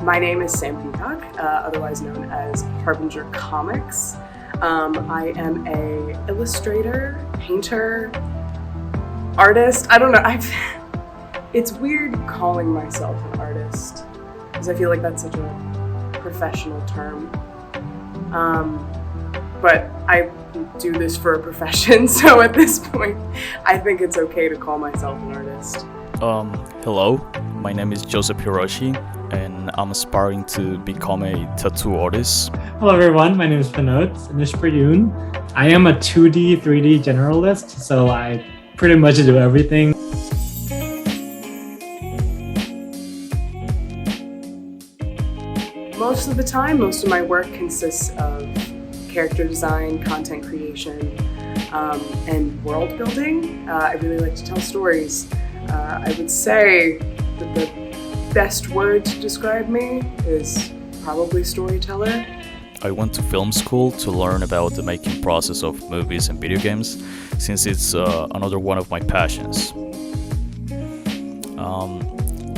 My name is Sam Peacock, otherwise known as Harbinger Comics. I am a illustrator, painter, artist. I don't know. It's weird calling myself an artist because I feel like that's such a professional term. But I do this for a profession, so at this point, I think it's okay to call myself an artist. Hello, my name is Joseph Hiroshi, and I'm aspiring to become a tattoo artist. Hello everyone, my name is Panote Nuchprayoon. I am a 2D, 3D generalist, so I pretty much do everything. Most of the time, most of my work consists of character design, content creation, and world building. I really like to tell stories. I would say that the best word to describe me is probably storyteller. I went to film school to learn about the making process of movies and video games, since it's another one of my passions.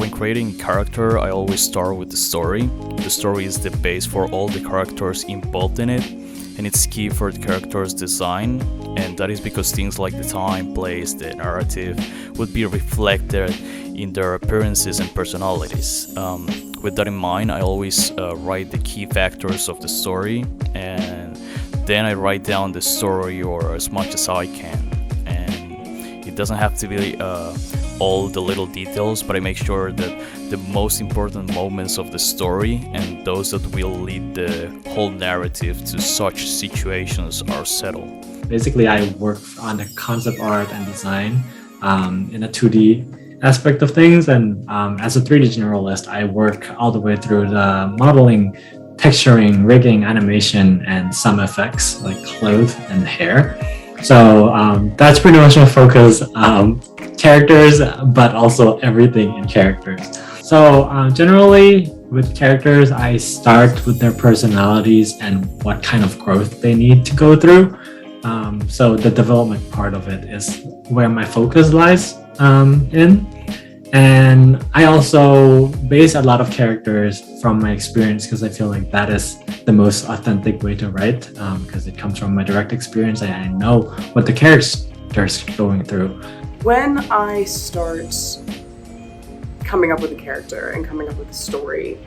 When creating a character, I always start with the story. The story is the base for all the characters involved in it, and it's key for the character's design, and that is because things like the time, place, the narrative would be reflected in their appearances and personalities. With that in mind, I always write the key factors of the story, and then I write down the story or as much as I can. And it doesn't have to be all the little details, but I make sure that the most important moments of the story and those that will lead the whole narrative to such situations are settled. Basically, I work on the concept art and design in a 2D aspect of things, and as a 3D generalist, I work all the way through the modeling, texturing, rigging, animation, and some effects like clothes and hair. So that's pretty much my focus. Characters, but also everything in characters. So generally with characters, I start with their personalities and what kind of growth they need to go through. So the development part of it is where my focus lies in. And I also base a lot of characters from my experience because I feel like that is the most authentic way to write, because it comes from my direct experience and I know what the character's going through. When I start coming up with a character and coming up with a story,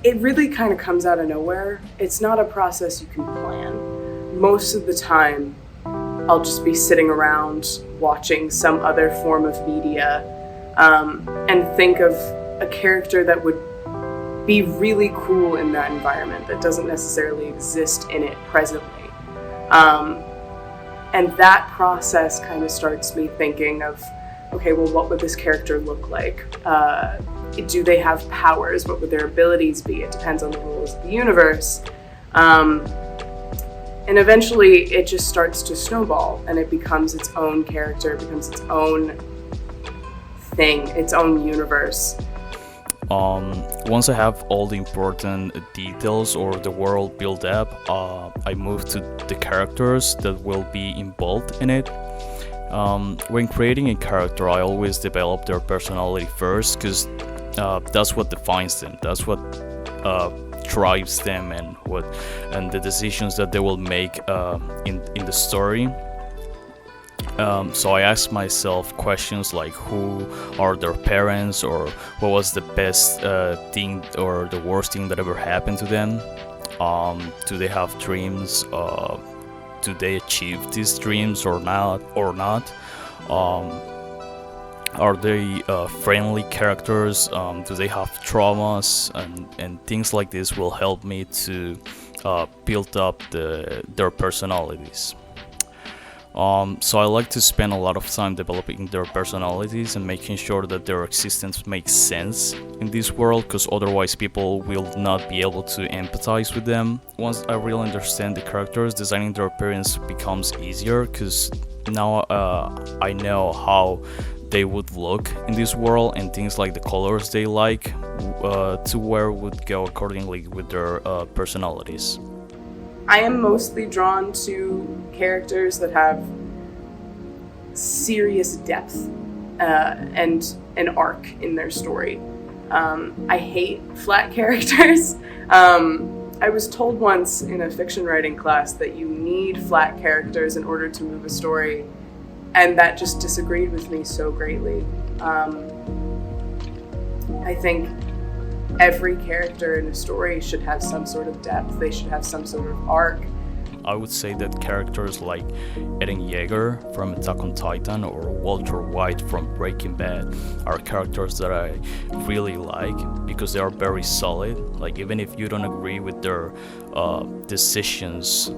it really kind of comes out of nowhere. It's not a process you can plan. Most of the time, I'll just be sitting around watching some other form of media and think of a character that would be really cool in that environment that doesn't necessarily exist in it presently. And that process kind of starts me thinking of, okay, well, what would this character look like? Do they have powers? What would their abilities be? It depends on the rules of the universe. And eventually it just starts to snowball and it becomes its own character, it becomes its own thing, its own universe. Once I have all the important details or the world built up, I move to the characters that will be involved in it. When creating a character, I always develop their personality first because that's what defines them. That's what drives them and the decisions that they will make in the story. So I ask myself questions like who are their parents, or what was the best thing or the worst thing that ever happened to them. Do they have dreams? Do they achieve these dreams or not? Are they friendly characters? Do they have traumas? And things like this will help me to build up their personalities. So I like to spend a lot of time developing their personalities and making sure that their existence makes sense in this world, because otherwise people will not be able to empathize with them. Once I really understand the characters, designing their appearance becomes easier, because now I know how they would look in this world, and things like the colors they like, to where would go accordingly with their personalities. I am mostly drawn to characters that have serious depth and an arc in their story. I hate flat characters. I was told once in a fiction writing class that you need flat characters in order to move a story, and that just disagreed with me so greatly. I think every character in a story should have some sort of depth. They should have some sort of arc. I would say that characters like Eren Yeager from Attack on Titan or Walter White from Breaking Bad are characters that I really like because they are very solid. Like, even if you don't agree with their decisions,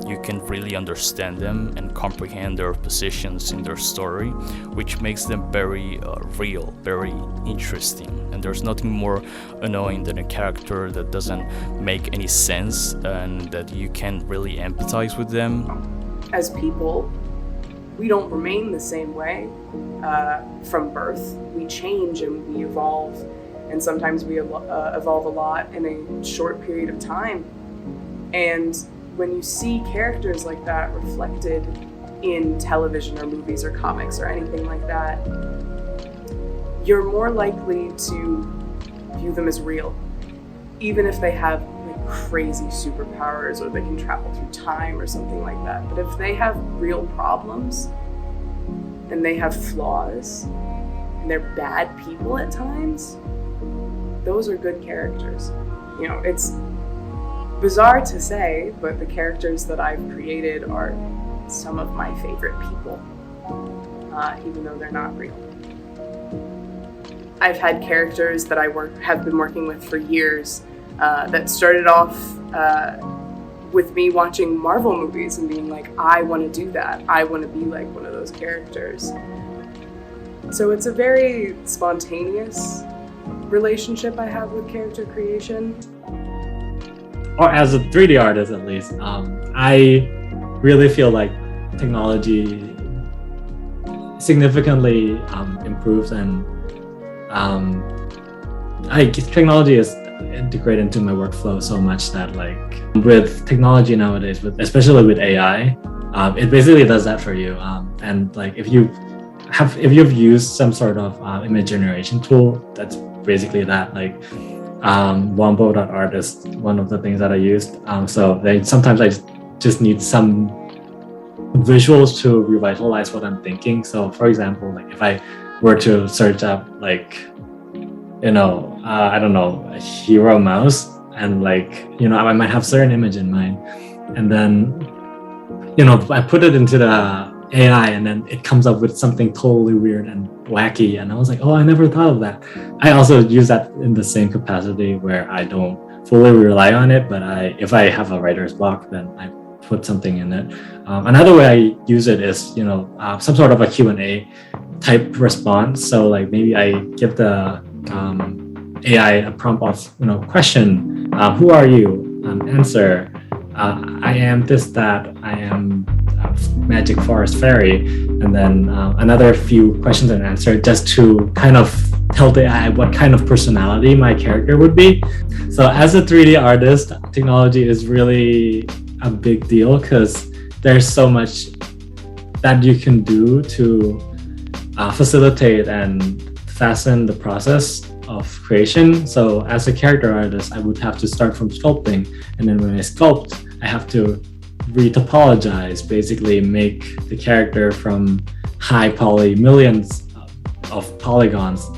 you can really understand them and comprehend their positions in their story, which makes them very real, very interesting. And there's nothing more annoying than a character that doesn't make any sense and that you can't really empathize with them. As people, we don't remain the same way from birth. We change and we evolve, and sometimes we evolve a lot in a short period of time. And when you see characters like that reflected in television or movies or comics or anything like that, you're more likely to view them as real, even if they have like crazy superpowers or they can travel through time or something like that. But if they have real problems and they have flaws and they're bad people at times, those are good characters. You know, it's bizarre to say, but the characters that I've created are some of my favorite people, even though they're not real. I've had characters that I have been working with for years that started off with me watching Marvel movies and being like, I want to do that. I want to be like one of those characters. So it's a very spontaneous relationship I have with character creation. Or as a 3D artist, at least, I really feel like technology significantly improves, and technology is integrated into my workflow so much that, like, with technology nowadays, especially with AI, it basically does that for you. And like, if you've used some sort of image generation tool, that's basically that. Like, Wombo.art is one of the things that I used. So sometimes I just need some visuals to revitalize what I'm thinking. So for example, like if I were to search up like, I don't know, a hero mouse, and like, I might have certain image in mind, and then, I put it into the AI and then it comes up with something totally weird and wacky, and I was like, oh, I never thought of that. I also use that in the same capacity where I don't fully rely on it, but if I have a writer's block, then I put something in it. Another way I use it is some sort of a Q&A type response. So like, maybe I give the AI a prompt of question, who are you? Answer, I am this, that, I am magic forest fairy, and then another few questions and answer, just to kind of tell the AI what kind of personality my character would be. So as a 3D artist, technology is really a big deal because there's so much that you can do to facilitate and fasten the process of creation. So as a character artist, I would have to start from sculpting, and then when I sculpt, I have to retopologize, basically make the character from high poly, millions of polygons,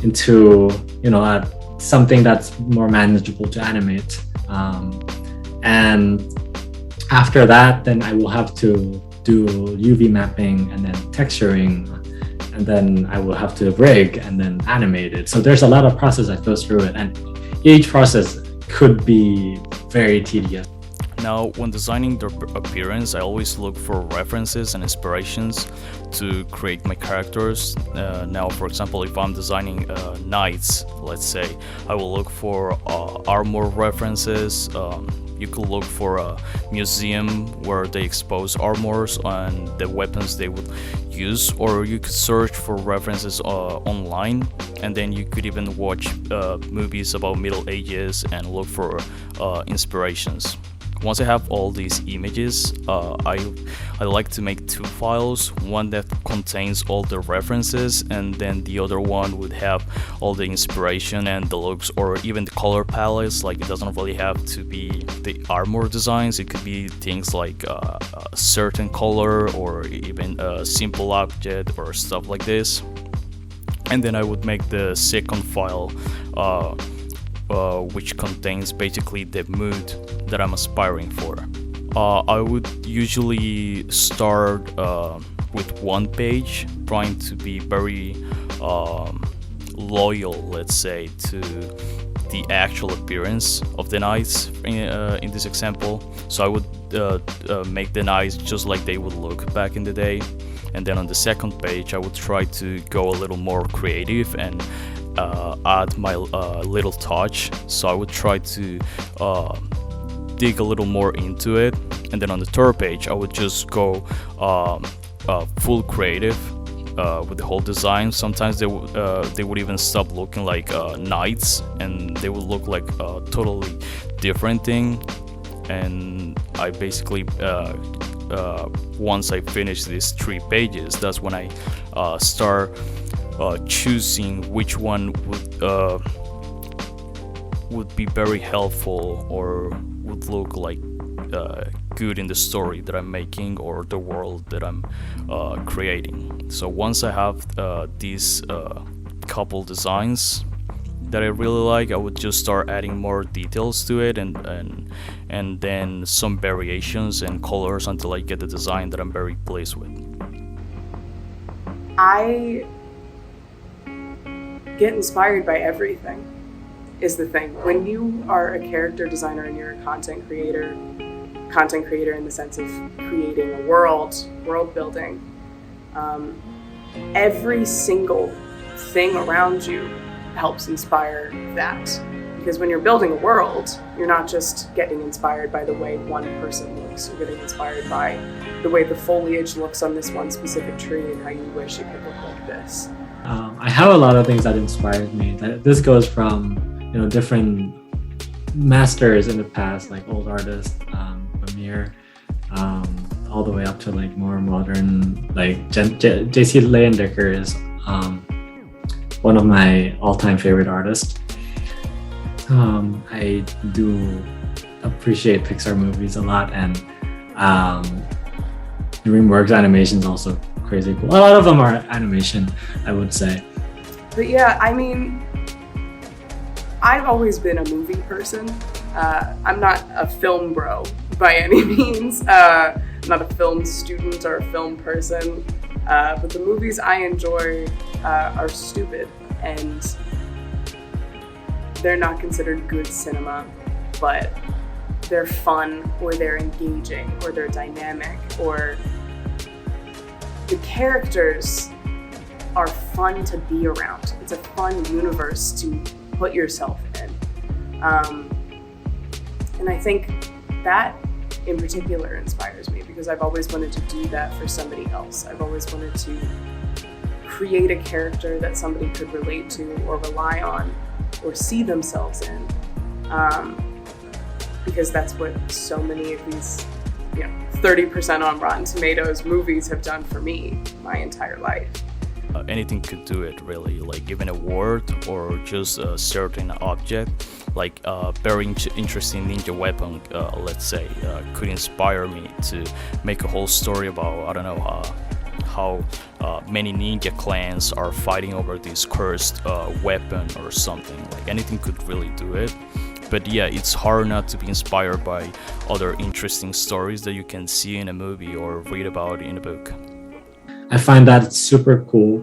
into something that's more manageable to animate. And after that, then I will have to do UV mapping and then texturing, and then I will have to rig and then animate it. So there's a lot of process that goes through it, and each process could be very tedious. Now, when designing their appearance, I always look for references and inspirations to create my characters. Now, for example, if I'm designing knights, let's say, I will look for armor references, You could look for a museum where they expose armors and the weapons they would use, or you could search for references online, and then you could even watch movies about Middle Ages and look for inspirations. Once I have all these images, I like to make two files, one that contains all the references, and then the other one would have all the inspiration and the looks, or even the color palettes. Like, it doesn't really have to be the armor designs, it could be things like a certain color or even a simple object or stuff like this. And then I would make the second file, which contains basically the mood that I'm aspiring for. I would usually start with one page, trying to be very loyal, let's say, to the actual appearance of the knights in this example. So I would make the knights just like they would look back in the day. And then on the second page, I would try to go a little more creative and add my little touch. So I would try to dig a little more into it. And then on the third page, I would just go full creative with the whole design. Sometimes they would even stop looking like knights, and they would look like a totally different thing. And I basically once I finish these 3 pages, that's when I start choosing which one would be very helpful or would look like good in the story that I'm making or the world that I'm creating. So once I have these couple designs that I really like, I would just start adding more details to it, and then some variations and colors until I get the design that I'm very pleased with. I get inspired by everything, is the thing. When you are a character designer and you're a content creator in the sense of creating a world building, every single thing around you helps inspire that. Because when you're building a world, you're not just getting inspired by the way one person looks, you're getting inspired by the way the foliage looks on this one specific tree and how you wish it could look like this. I have a lot of things that inspired me. This goes from different masters in the past, like old artists, Vermeer, all the way up to like more modern, like J.C. Leyendecker is one of my all-time favorite artists. I do appreciate Pixar movies a lot, and DreamWorks animation is also crazy cool. A lot of them are animation, I would say. But yeah, I mean, I've always been a movie person. I'm not a film bro by any means. I'm not a film student or a film person. But the movies I enjoy are stupid, and they're not considered good cinema, but they're fun, or they're engaging, or they're dynamic, or the characters are fun to be around. It's a fun universe to put yourself in. And I think that in particular inspires me, because I've always wanted to do that for somebody else. I've always wanted to create a character that somebody could relate to or rely on or see themselves in. Because that's what so many of these 30% on Rotten Tomatoes movies have done for me my entire life. Anything could do it, really. Like even a word or just a certain object, like a very interesting ninja weapon, let's say, could inspire me to make a whole story about, I don't know, how many ninja clans are fighting over this cursed weapon or something. Like anything could really do it. But yeah, it's hard not to be inspired by other interesting stories that you can see in a movie or read about in a book. I find that super cool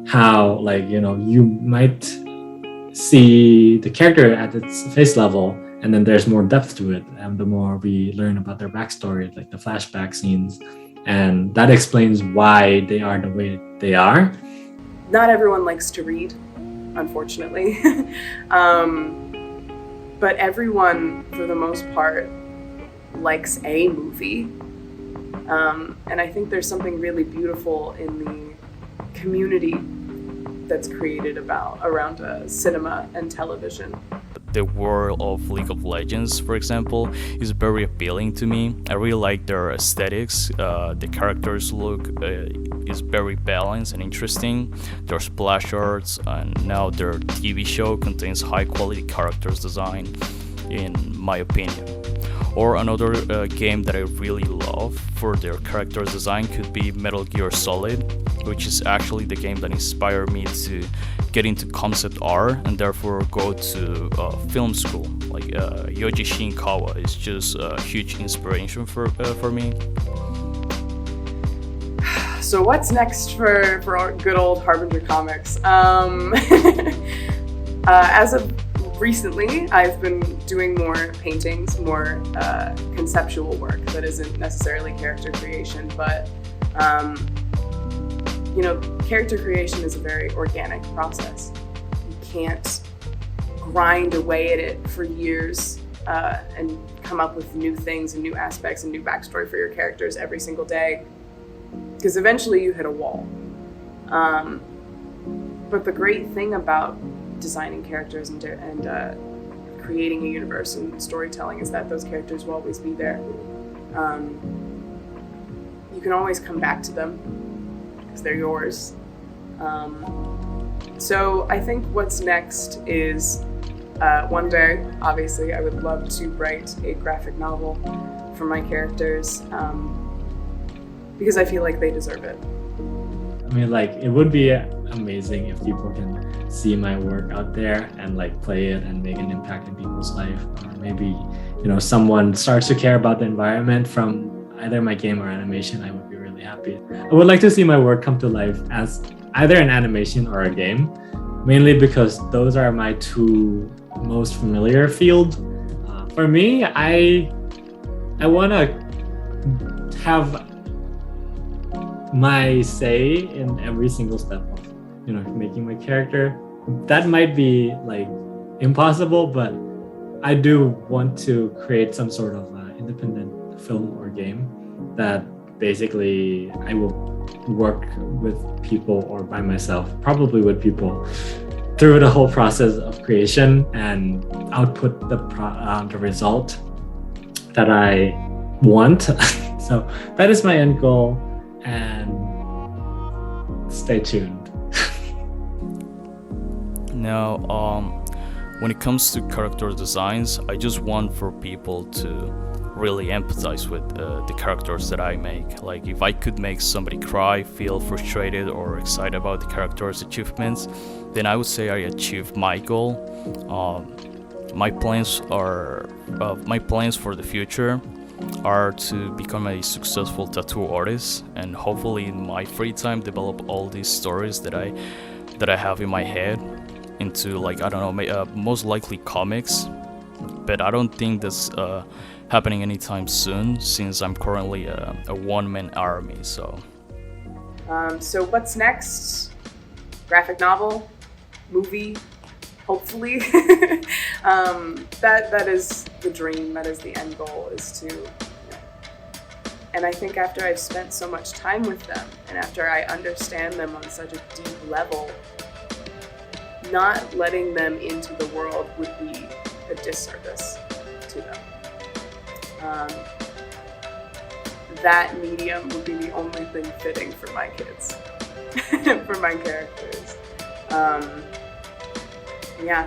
how, like, you might see the character at its face level, and then there's more depth to it. And the more we learn about their backstory, like the flashback scenes, and that explains why they are the way they are. Not everyone likes to read, unfortunately. But everyone, for the most part, likes a movie. And I think there's something really beautiful in the community that's created around cinema and television. The world of League of Legends, for example, is very appealing to me. I really like their aesthetics. The characters look is very balanced and interesting. Their splash arts, and now their TV show contains high quality characters design, in my opinion. Or another game that I really love for their character design could be Metal Gear Solid, which is actually the game that inspired me to get into concept art and therefore go to film school. Like Yoji Shinkawa is just a huge inspiration for me. So what's next for our good old Harbinger Comics? As of recently, I've been doing more paintings, more conceptual work that isn't necessarily character creation, but character creation is a very organic process. You can't grind away at it for years and come up with new things and new aspects and new backstory for your characters every single day, because eventually you hit a wall. But the great thing about designing characters and creating a universe and storytelling is that those characters will always be there. You can always come back to them because they're yours. So I think what's next is one day, obviously, I would love to write a graphic novel for my characters because I feel like they deserve it. I mean, like, it would be amazing if people can see my work out there and like play it and make an impact in people's life. Or maybe, someone starts to care about the environment from either my game or animation. I would be really happy. I would like to see my work come to life as either an animation or a game, mainly because those are my two most familiar field. For me, I want to have my say in every single step of making my character. That might be like impossible, but I do want to create some sort of independent film or game that basically I will work with people or by myself, probably with people, through the whole process of creation and output the result that I want. So that is my end goal, and stay tuned. Now, when it comes to character designs, I just want for people to really empathize with the characters that I make. Like, if I could make somebody cry, feel frustrated or excited about the character's achievements, then I would say I achieved my goal. My plans for the future are to become a successful tattoo artist, and hopefully in my free time develop all these stories that I have in my head into, like, I don't know, most likely comics, but I don't think that's happening anytime soon since I'm currently a one-man army. So what's next? Graphic novel, movie, hopefully. That is the dream. That is the end goal, is to. And I think after I've spent so much time with them, and after I understand them on such a deep level, not letting them into the world would be a disservice to them. That medium would be the only thing fitting for my kids, for my characters. Yeah,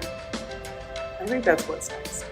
I think that's what's next.